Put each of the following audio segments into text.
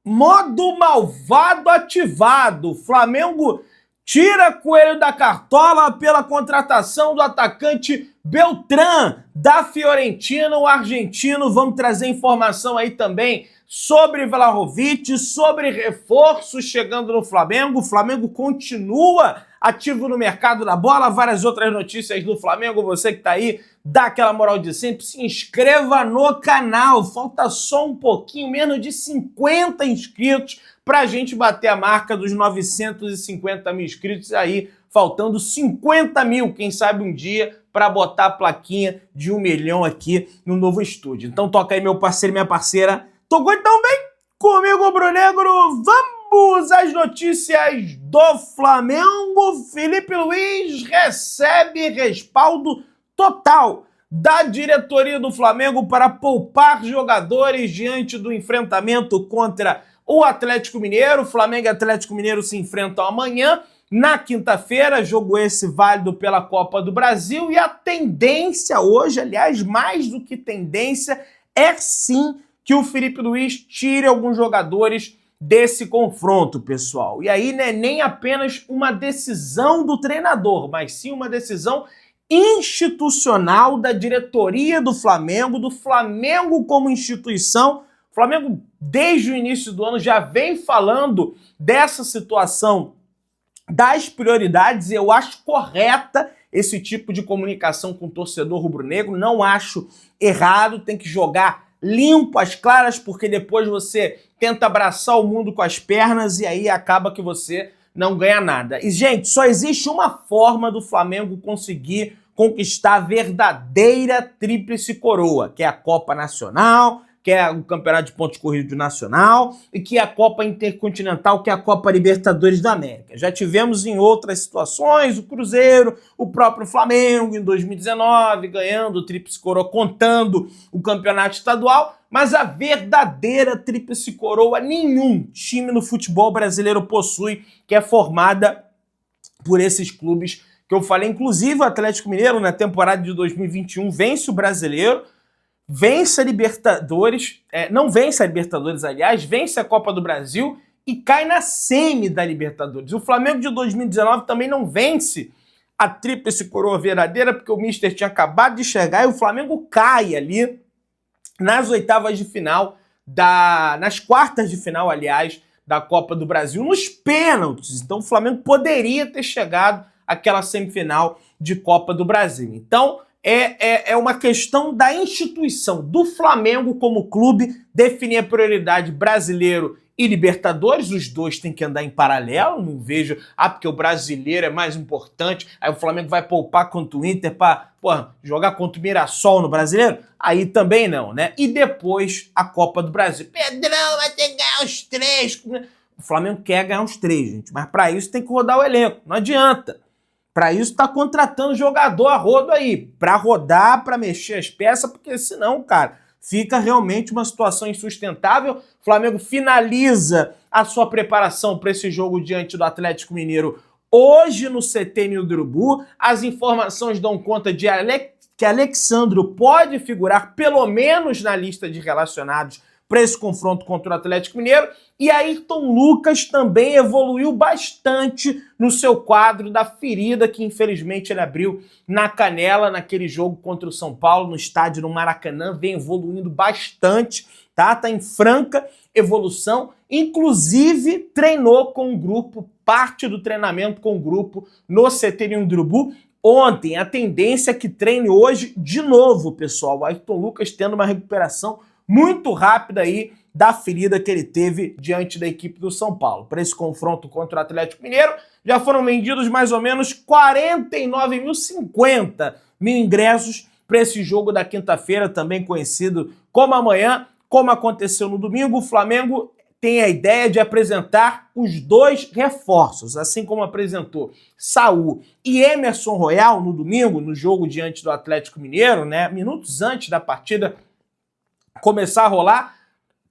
Modo malvado ativado. Flamengo tira Coelho da cartola pela contratação do atacante Beltrán da Fiorentina, o argentino. Vamos trazer informação aí também sobre Vlahovic, sobre reforços chegando no Flamengo. O Flamengo continua ativo no mercado da bola. Várias outras notícias do Flamengo. Você que tá aí, dá aquela moral de sempre, se inscreva no canal. Falta só um pouquinho, menos de 50 inscritos pra gente bater a marca dos 950 mil inscritos aí, faltando 50 mil, quem sabe um dia, para botar a plaquinha de 1 milhão aqui no novo estúdio. Então toca aí, meu parceiro e minha parceira. Tocou então bem? Comigo, Brunegro, vamos às notícias do Flamengo. Felipe Luiz recebe respaldo total da diretoria do Flamengo para poupar jogadores diante do enfrentamento contra o Atlético Mineiro. Flamengo e Atlético Mineiro se enfrentam amanhã, na quinta-feira, jogo esse válido pela Copa do Brasil, e a tendência hoje, aliás, mais do que tendência, é sim que o Felipe Luiz tire alguns jogadores desse confronto, pessoal. E aí, né, nem apenas uma decisão do treinador, mas sim uma decisão institucional da diretoria do Flamengo como instituição. O Flamengo, desde o início do ano, já vem falando dessa situação das prioridades, e eu acho correta esse tipo de comunicação com o torcedor rubro-negro, não acho errado, tem que jogar limpo, às claras, porque depois você tenta abraçar o mundo com as pernas e aí acaba que você não ganha nada. E, gente, só existe uma forma do Flamengo conseguir conquistar a verdadeira tríplice coroa, que é a Copa Nacional, que é o Campeonato de Pontos Corridos Nacional e que é a Copa Intercontinental, que é a Copa Libertadores da América. Já tivemos em outras situações o Cruzeiro, o próprio Flamengo em 2019, ganhando o tríplice coroa, contando o campeonato estadual, mas a verdadeira tríplice coroa nenhum time no futebol brasileiro possui, que é formada por esses clubes que eu falei. Inclusive o Atlético Mineiro, na temporada de 2021, vence o Brasileiro, vence a Libertadores, não vence a Libertadores, aliás, vence a Copa do Brasil e cai na semi da Libertadores. O Flamengo de 2019 também não vence a tríplice coroa verdadeira, porque o Mister tinha acabado de chegar e o Flamengo cai ali nas oitavas de final, nas quartas de final, aliás, da Copa do Brasil, nos pênaltis. Então o Flamengo poderia ter chegado àquela semifinal de Copa do Brasil. Então é uma questão da instituição do Flamengo como clube definir a prioridade brasileiro e Libertadores. Os dois têm que andar em paralelo. Não vejo, porque o brasileiro é mais importante, aí o Flamengo vai poupar contra o Inter para jogar contra o Mirassol no brasileiro. Aí também não, né? E depois a Copa do Brasil. Pedrão, vai ter que ganhar os 3. O Flamengo quer ganhar os 3, gente, mas para isso tem que rodar o elenco. Não adianta. Para isso tá contratando jogador a rodo aí, para rodar, para mexer as peças, porque senão, cara, fica realmente uma situação insustentável. O Flamengo finaliza a sua preparação para esse jogo diante do Atlético Mineiro hoje no CT Nil do Urubu. As informações dão conta de que Alexandro pode figurar pelo menos na lista de relacionados para esse confronto contra o Atlético Mineiro. E Ayrton Lucas também evoluiu bastante no seu quadro da ferida que infelizmente ele abriu na canela naquele jogo contra o São Paulo no estádio no Maracanã. Vem evoluindo bastante, tá? Tá em franca evolução. Inclusive treinou com o grupo, parte do treinamento com o grupo no CT Nil do Urubu ontem. A tendência é que treine hoje de novo, pessoal. O Ayrton Lucas tendo uma recuperação muito rápida aí da ferida que ele teve diante da equipe do São Paulo. Para esse confronto contra o Atlético Mineiro, já foram vendidos mais ou menos 49.050 mil ingressos para esse jogo da quinta-feira, também conhecido como amanhã. Como aconteceu no domingo, o Flamengo tem a ideia de apresentar os 2 reforços, assim como apresentou Saul e Emerson Royal no domingo, no jogo diante do Atlético Mineiro, né, minutos antes da partida começar a rolar.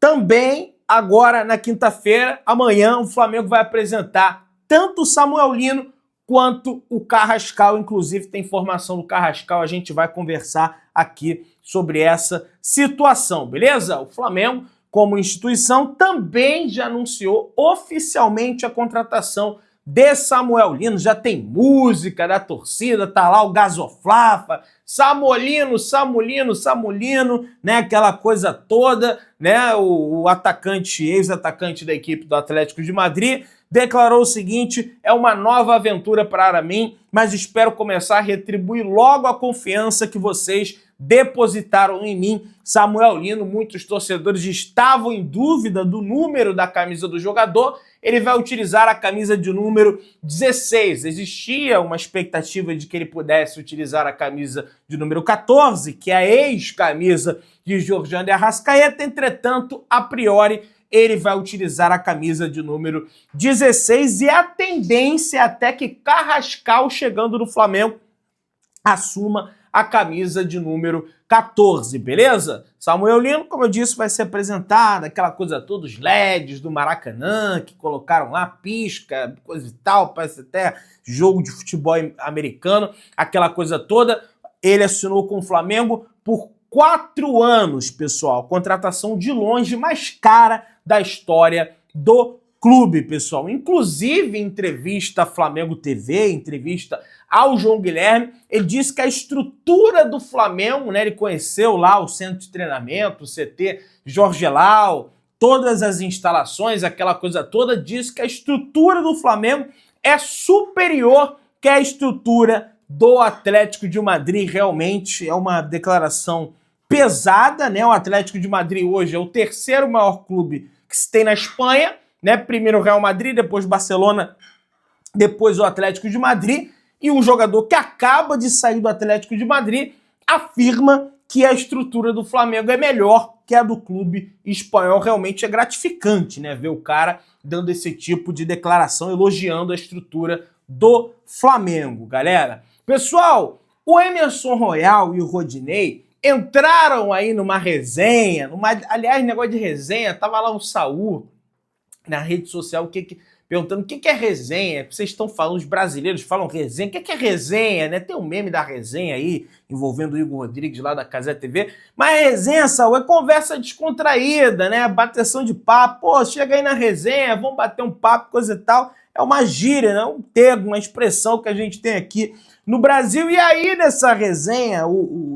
Também agora na quinta-feira, amanhã, o Flamengo vai apresentar tanto o Samuel Lino quanto o Carrascal. Inclusive tem informação do Carrascal, a gente vai conversar aqui sobre essa situação, beleza? O Flamengo como instituição, também já anunciou oficialmente a contratação de Samuel Lino. Já tem música da torcida, tá lá o Gasoflafa, Samolino, Samulino, Samulino, né, aquela coisa toda, né, o atacante, ex-atacante da equipe do Atlético de Madrid, declarou o seguinte: é uma nova aventura para mim, mas espero começar a retribuir logo a confiança que vocês depositaram em mim. Samuel Lino, muitos torcedores estavam em dúvida do número da camisa do jogador. Ele vai utilizar a camisa de número 16. Existia uma expectativa de que ele pudesse utilizar a camisa de número 14, que é a ex-camisa de Georgian de Arrascaeta. Entretanto, a priori, ele vai utilizar a camisa de número 16 e a tendência é até que Carrascal, chegando no Flamengo, assuma a camisa de número 14, beleza? Samuel Lino, como eu disse, vai ser apresentado, aquela coisa toda, os LEDs do Maracanã, que colocaram lá, pisca, coisa e tal, parece até jogo de futebol americano, aquela coisa toda. Ele assinou com o Flamengo por 4 anos, pessoal. Contratação de longe mais cara da história do clube, pessoal. Inclusive, em entrevista à Flamengo TV, entrevista ao João Guilherme, ele disse que a estrutura do Flamengo, né, ele conheceu lá o centro de treinamento, o CT Jorge Gelau, todas as instalações, aquela coisa toda, disse que a estrutura do Flamengo é superior que a estrutura do Atlético de Madrid. Realmente é uma declaração pesada, né? O Atlético de Madrid hoje é o terceiro maior clube que se tem na Espanha, né? Primeiro o Real Madrid, depois Barcelona, depois o Atlético de Madrid. E um jogador que acaba de sair do Atlético de Madrid afirma que a estrutura do Flamengo é melhor que a do clube espanhol. Realmente é gratificante, né, ver o cara dando esse tipo de declaração, elogiando a estrutura do Flamengo, galera. Pessoal, o Emerson Royal e o Rodinei entraram aí numa resenha, aliás, negócio de resenha, tava lá o Saul na rede social, perguntando o que é resenha. Vocês estão falando, os brasileiros falam resenha. O que é resenha, né? Tem um meme da resenha aí, envolvendo o Igor Rodrigues lá da Cazé TV. Mas resenha, Saul, é conversa descontraída, né? Bateção de papo. Pô, chega aí na resenha, vamos bater um papo, coisa e tal. É uma gíria, né? Um termo, uma expressão que a gente tem aqui no Brasil. E aí, nessa resenha,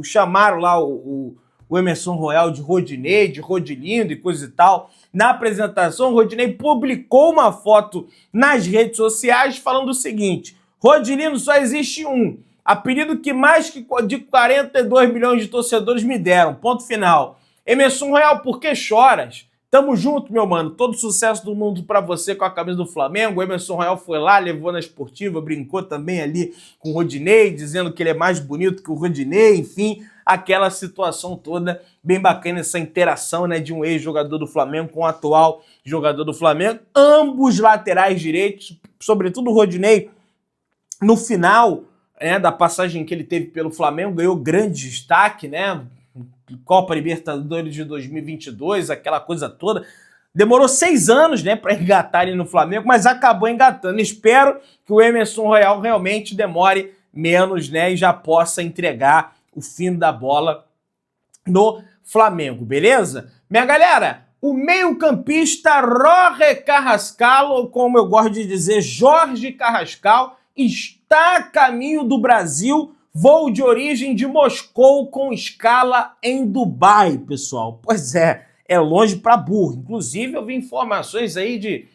chamaram lá o Emerson Royal de Rodinei, de Rodilindo e coisa e tal. Na apresentação, o Rodinei publicou uma foto nas redes sociais falando o seguinte: Rodilindo, só existe um. Apelido que mais de 42 milhões de torcedores me deram. Ponto final. Emerson Royal, por que choras? Tamo junto, meu mano. Todo sucesso do mundo pra você com a camisa do Flamengo. O Emerson Royal foi lá, levou na esportiva, brincou também ali com o Rodinei, dizendo que ele é mais bonito que o Rodinei, enfim, aquela situação toda bem bacana, essa interação, né, de um ex-jogador do Flamengo com o atual jogador do Flamengo. Ambos laterais direitos, sobretudo o Rodinei, no final, né, da passagem que ele teve pelo Flamengo, ganhou grande destaque, né? Copa Libertadores de 2022, aquela coisa toda. Demorou 6 anos, né, para engatarem no Flamengo, mas acabou engatando. Espero que o Emerson Royal realmente demore menos, né, e já possa entregar o fim da bola no Flamengo, beleza? Minha galera, o meio-campista Roger Carrascal, ou como eu gosto de dizer, Jorge Carrascal, está a caminho do Brasil. Voo de origem de Moscou com escala em Dubai, pessoal. Pois é longe pra burro. Inclusive, eu vi informações aí de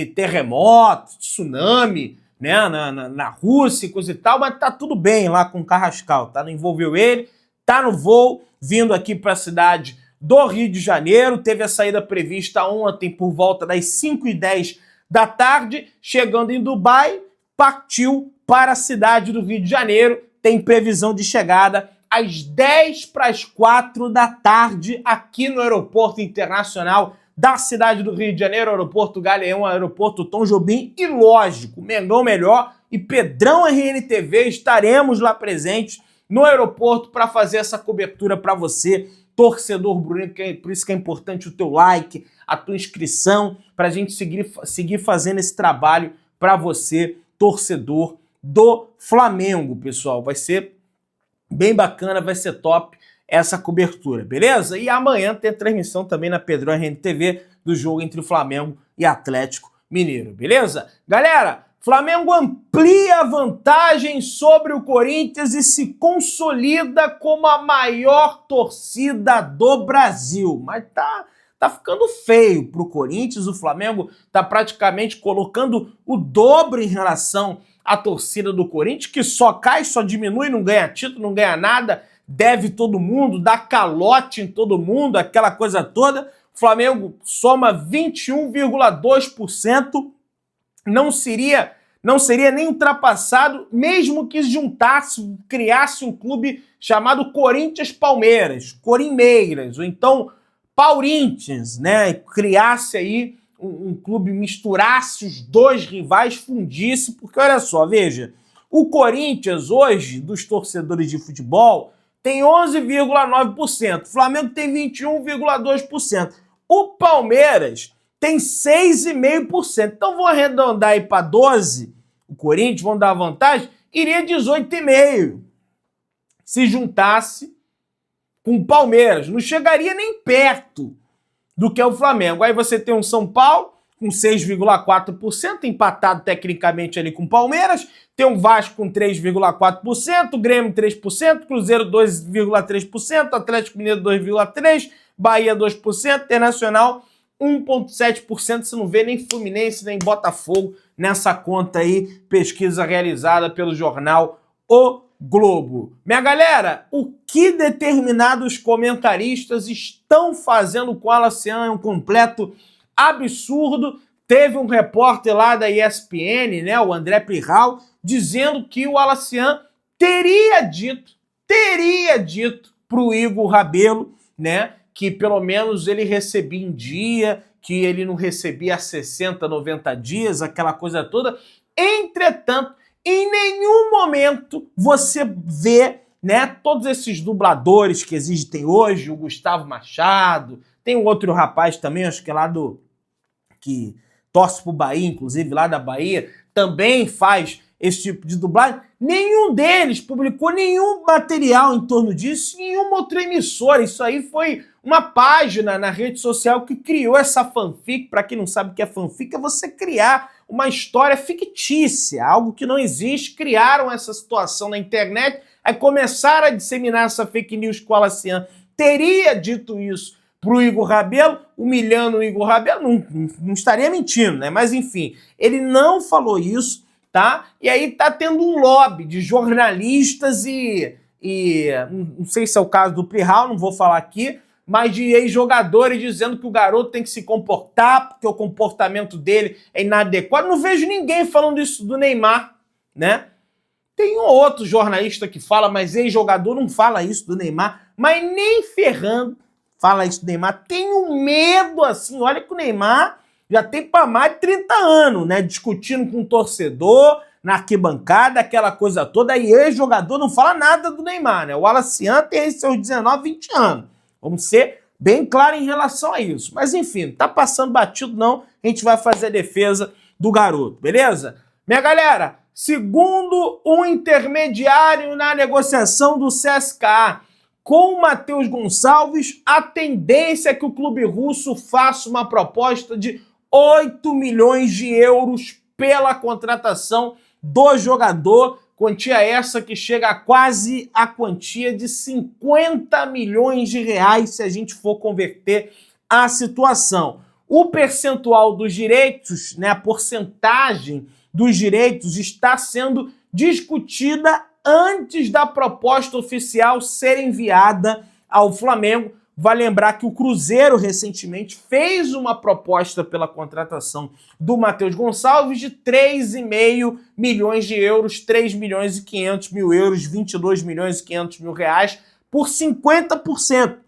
terremoto, tsunami, né, na Rússia e coisa e tal, mas tá tudo bem lá com o Carrascal, tá? Não envolveu ele, tá no voo, vindo aqui para a cidade do Rio de Janeiro. Teve a saída prevista ontem por volta das 5h10 da tarde, chegando em Dubai, partiu para a cidade do Rio de Janeiro. Tem previsão de chegada às 3:50 da tarde aqui no Aeroporto Internacional da cidade do Rio de Janeiro, Aeroporto Galeão, Aeroporto Tom Jobim. E lógico, Mengão Melhor e Pedrão RNTV estaremos lá presentes no aeroporto para fazer essa cobertura para você, torcedor bruno. Por isso que é importante o teu like, a tua inscrição, para a gente seguir fazendo esse trabalho para você, torcedor do Flamengo, pessoal. Vai ser bem bacana, vai ser top essa cobertura, beleza? E amanhã tem transmissão também na Pedrão RNTV do jogo entre o Flamengo e Atlético Mineiro, beleza? Galera, Flamengo amplia a vantagem sobre o Corinthians e se consolida como a maior torcida do Brasil. Mas tá ficando feio pro Corinthians, o Flamengo tá praticamente colocando o dobro em relação à torcida do Corinthians, que só cai, só diminui, não ganha título, não ganha nada, deve todo mundo, dá calote em todo mundo, aquela coisa toda. O Flamengo soma 21,2%, não seria nem ultrapassado, mesmo que juntasse, criasse um clube chamado Corinthians Palmeiras, Corimeiras, ou então Paurintians, né? Criasse aí um clube, misturasse os dois rivais, fundisse, porque olha só, veja, o Corinthians hoje, dos torcedores de futebol, tem 11,9%, o Flamengo tem 21,2%, o Palmeiras tem 6,5%. Então vou arredondar aí para 12, o Corinthians, vão dar vantagem, iria 18,5%. Se juntasse com o Palmeiras, não chegaria nem perto do que é o Flamengo. Aí você tem um São Paulo com 6,4%, empatado tecnicamente ali com o Palmeiras, tem um Vasco com 3,4%, Grêmio 3%, Cruzeiro 2,3%, Atlético Mineiro 2,3%, Bahia 2%, Internacional 1,7%, você não vê nem Fluminense, nem Botafogo nessa conta aí, pesquisa realizada pelo jornal O Globo. Minha galera, o que determinados comentaristas estão fazendo com o Alacian é um completo absurdo. Teve um repórter lá da ESPN, né, o André Pirral, dizendo que o Alacian teria dito pro Igor Rabelo, né, que pelo menos ele recebia em dia, que ele não recebia há 60, 90 dias, aquela coisa toda. Entretanto, em nenhum momento você vê, né, todos esses dubladores que existem hoje, o Gustavo Machado, tem um outro rapaz também, acho que é lá que torce pro Bahia, inclusive lá da Bahia, também faz esse tipo de dublagem. Nenhum deles publicou nenhum material em torno disso, nenhuma outra emissora. Isso aí foi uma página na rede social que criou essa fanfic. Para quem não sabe o que é fanfic, é você criar uma história fictícia, algo que não existe. Criaram essa situação na internet, aí começaram a disseminar essa fake news que o Alacian teria dito isso pro Igor Rabelo, humilhando o Igor Rabelo. Não estaria mentindo, né? Mas enfim, ele não falou isso, tá? E aí tá tendo um lobby de jornalistas e não sei se é o caso do Pirral, não vou falar aqui, mas de ex-jogadores dizendo que o garoto tem que se comportar, porque o comportamento dele é inadequado. Não vejo ninguém falando isso do Neymar, né? Tem um outro jornalista que fala, mas ex-jogador não fala isso do Neymar, mas nem ferrando fala isso do Neymar. Tenho medo, assim, olha que o Neymar já tem para mais de 30 anos, né? Discutindo com o torcedor, na arquibancada, aquela coisa toda. E ex-jogador não fala nada do Neymar, né? O Alacian tem seus 19, 20 anos. Vamos ser bem claros em relação a isso. Mas enfim, tá passando batido não, a gente vai fazer a defesa do garoto, beleza? Minha galera, segundo um intermediário na negociação do CSKA com o Matheus Gonçalves, a tendência é que o clube russo faça uma proposta de 8 milhões de euros pela contratação do jogador, quantia essa que chega a quase a quantia de 50 milhões de reais se a gente for converter a situação. O percentual dos direitos, né, a porcentagem dos direitos está sendo discutida antes da proposta oficial ser enviada ao Flamengo. Vale lembrar que o Cruzeiro recentemente fez uma proposta pela contratação do Matheus Gonçalves de 3,5 milhões de euros, 3 milhões e 500 mil euros, 22 milhões e 500 mil reais, por 50%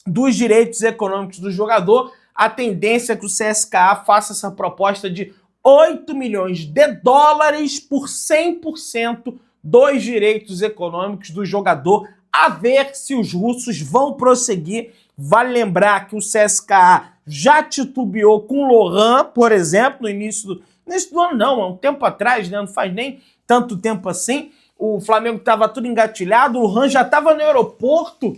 dos direitos econômicos do jogador. A tendência é que o CSKA faça essa proposta de 8 milhões de dólares por 100% dos direitos econômicos do jogador, a ver se os russos vão prosseguir. Vale lembrar que o CSKA já titubeou com o Lohan, por exemplo, no início do ano, não, há um tempo atrás, né? Não faz nem tanto tempo assim. O Flamengo estava tudo engatilhado, o Lohan já estava no aeroporto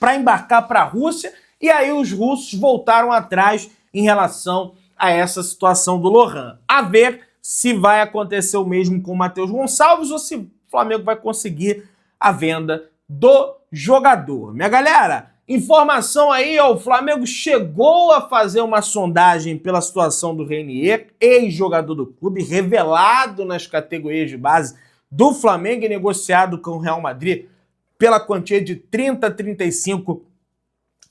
para embarcar para a Rússia, e aí os russos voltaram atrás em relação a essa situação do Lohan. A ver se vai acontecer o mesmo com o Matheus Gonçalves ou se o Flamengo vai conseguir a venda do jogador. Minha galera, informação aí, ó, o Flamengo chegou a fazer uma sondagem pela situação do Renier, ex-jogador do clube, revelado nas categorias de base do Flamengo e negociado com o Real Madrid pela quantia de 30 a 35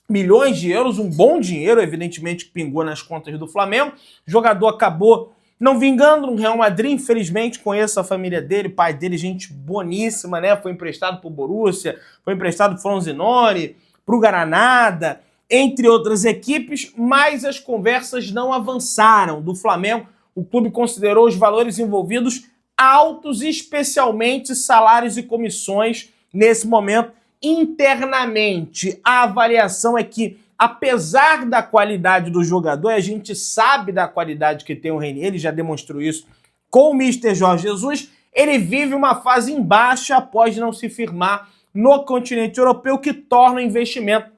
milhões de euros, um bom dinheiro, evidentemente, que pingou nas contas do Flamengo. O jogador acabou não vingando no Real Madrid, infelizmente. Conheço a família dele, pai dele, gente boníssima, né? Foi emprestado pro Borussia, foi emprestado pro Frosinone, pro Granada, entre outras equipes, mas as conversas não avançaram do Flamengo. O clube considerou os valores envolvidos altos, especialmente salários e comissões nesse momento. Internamente, a avaliação é que, apesar da qualidade do jogador, a gente sabe da qualidade que tem o Renier, ele já demonstrou isso com o Mister Jorge Jesus, ele vive uma fase em baixa após não se firmar no continente europeu, que torna o investimento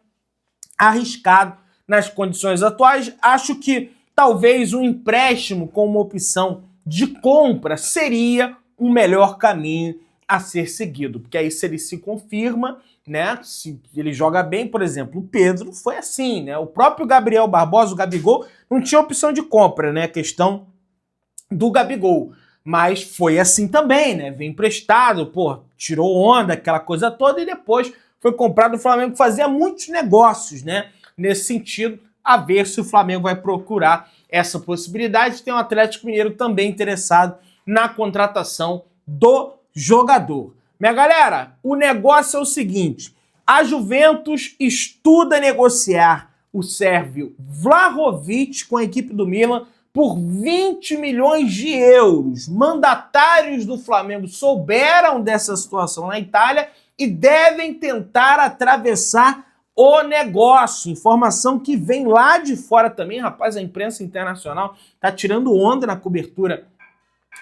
arriscado nas condições atuais. Acho que talvez um empréstimo como opção de compra seria um melhor caminho a ser seguido, porque aí se ele se confirma, né, se ele joga bem, por exemplo, o Pedro foi assim, né, o próprio Gabriel Barbosa, o Gabigol, não tinha opção de compra, né, questão do Gabigol, mas foi assim também, né, veio emprestado, pô, tirou onda, aquela coisa toda, e depois foi comprado. O Flamengo fazia muitos negócios, né, nesse sentido, a ver se o Flamengo vai procurar essa possibilidade. Tem o Atlético Mineiro também interessado na contratação do jogador. Minha galera, o negócio é o seguinte, a Juventus estuda negociar o sérvio Vlahovic com a equipe do Milan por 20 milhões de euros. Mandatários do Flamengo souberam dessa situação na Itália e devem tentar atravessar o negócio. Informação que vem lá de fora também, rapaz, a imprensa internacional tá tirando onda na cobertura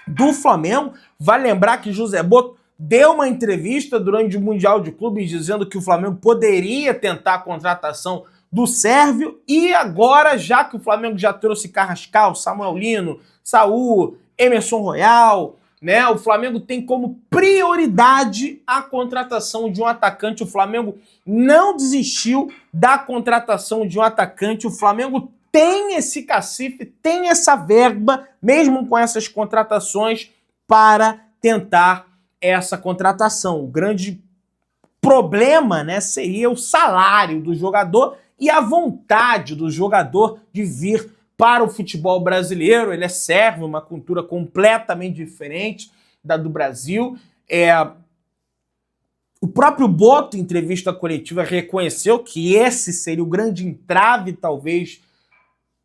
do Flamengo. Vale lembrar que José Boto deu uma entrevista durante o Mundial de Clubes dizendo que o Flamengo poderia tentar a contratação do sérvio, e agora, já que o Flamengo já trouxe Carrascal, Samuel Lino, Saúl, Emerson Royal, né, o Flamengo tem como prioridade a contratação de um atacante. O Flamengo não desistiu da contratação de um atacante. O Flamengo tem esse cacife, tem essa verba, mesmo com essas contratações, para tentar essa contratação. O grande problema, né, seria o salário do jogador e a vontade do jogador de vir para o futebol brasileiro. Ele é sérvio, uma cultura completamente diferente da do Brasil. O próprio Boto, em entrevista coletiva, reconheceu que esse seria o grande entrave, talvez,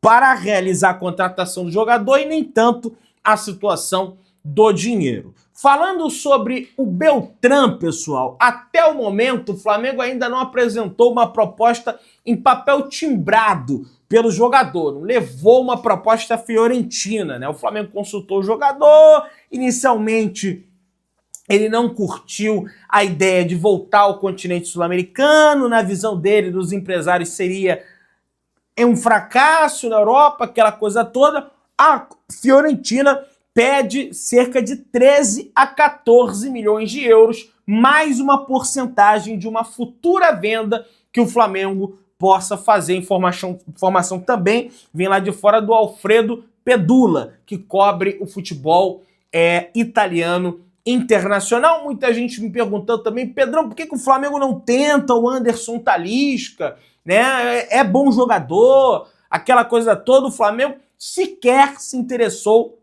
para realizar a contratação do jogador, e nem tanto a situação do dinheiro. Falando sobre o Beltrán, pessoal, até o momento o Flamengo ainda não apresentou uma proposta em papel timbrado pelo jogador, não levou uma proposta fiorentina, né? O Flamengo consultou o jogador, inicialmente ele não curtiu a ideia de voltar ao continente sul-americano, na visão dele, dos empresários, seria um fracasso na Europa, aquela coisa toda. A Fiorentina pede cerca de 13 a 14 milhões de euros, mais uma porcentagem de uma futura venda que o Flamengo possa fazer. Informação também vem lá de fora do Alfredo Pedula, que cobre o futebol italiano internacional. Muita gente me perguntando também, Pedrão, por que o Flamengo não tenta o Anderson Talisca? Né? É bom jogador, aquela coisa toda. O Flamengo sequer se interessou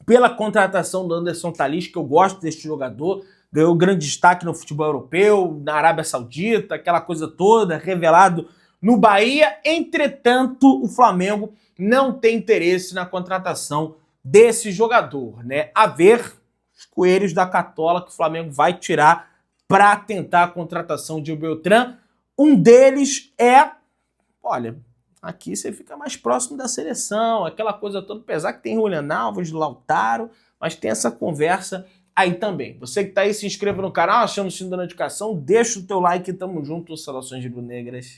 pela contratação do Anderson Talisca. Eu gosto deste jogador, ganhou grande destaque no futebol europeu, na Arábia Saudita, aquela coisa toda, revelado no Bahia. Entretanto, o Flamengo não tem interesse na contratação desse jogador, né? A ver os coelhos da Catola que o Flamengo vai tirar para tentar a contratação de Beltrán. Um deles é, olha, aqui você fica mais próximo da seleção, aquela coisa toda, apesar que tem Julián Alves, Lautaro, mas tem essa conversa aí também. Você que tá aí, se inscreva no canal, achando o sininho da notificação, deixa o teu like e tamo junto, saudações rubro-negras.